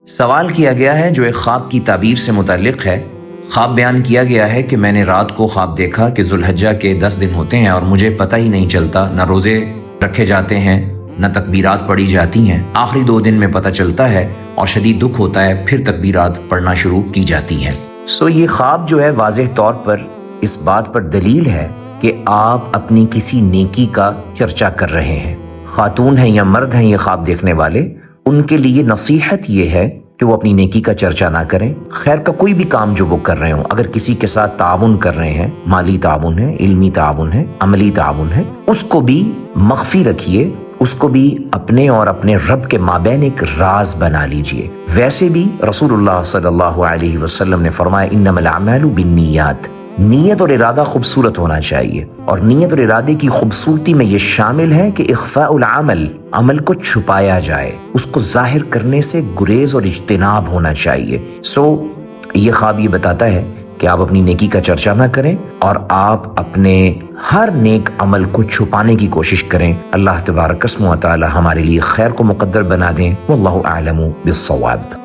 سوال کیا گیا ہے جو ایک خواب کی تعبیر سے متعلق ہے۔ خواب بیان کیا گیا ہے کہ میں نے رات کو خواب دیکھا کہ ذوالحجہ کے 10 دن ہوتے ہیں اور مجھے پتہ ہی نہیں چلتا، نہ روزے رکھے جاتے ہیں نہ تکبیرات پڑھی جاتی ہیں، آخری 2 دن میں پتہ چلتا ہے اور شدید دکھ ہوتا ہے، پھر تکبیرات پڑھنا شروع کی جاتی ہیں۔ یہ خواب جو ہے واضح طور پر اس بات پر دلیل ہے کہ آپ اپنی کسی نیکی کا چرچا کر رہے ہیں۔ خاتون ہیں یا مرد ہیں یہ خواب دیکھنے والے، ان کے لیے نصیحت یہ ہے کہ وہ اپنی نیکی کا چرچا نہ کریں۔ خیر کا کوئی بھی کام جو وہ کر رہے ہوں، اگر کسی کے ساتھ تعاون کر رہے ہیں، مالی تعاون ہے، علمی تعاون ہے، عملی تعاون ہے، اس کو بھی مخفی رکھیے، اس کو بھی اپنے اور اپنے رب کے مابین ایک راز بنا لیجئے۔ ویسے بھی رسول اللہ صلی اللہ علیہ وسلم نے فرمایا انما الاعمال بالنیات، نیت اور ارادہ خوبصورت ہونا چاہیے، اور نیت اور ارادے کی خوبصورتی میں یہ شامل ہے کہ اخفاء العمل، عمل کو چھپایا جائے، اس کو ظاہر کرنے سے گریز اور اجتناب ہونا چاہیے۔ یہ خواب یہ بتاتا ہے کہ آپ اپنی نیکی کا چرچا نہ کریں اور آپ اپنے ہر نیک عمل کو چھپانے کی کوشش کریں۔ اللہ تبارک و تعالی ہمارے لیے خیر کو مقدر بنا دیں۔ واللہ اعلم بالصواب۔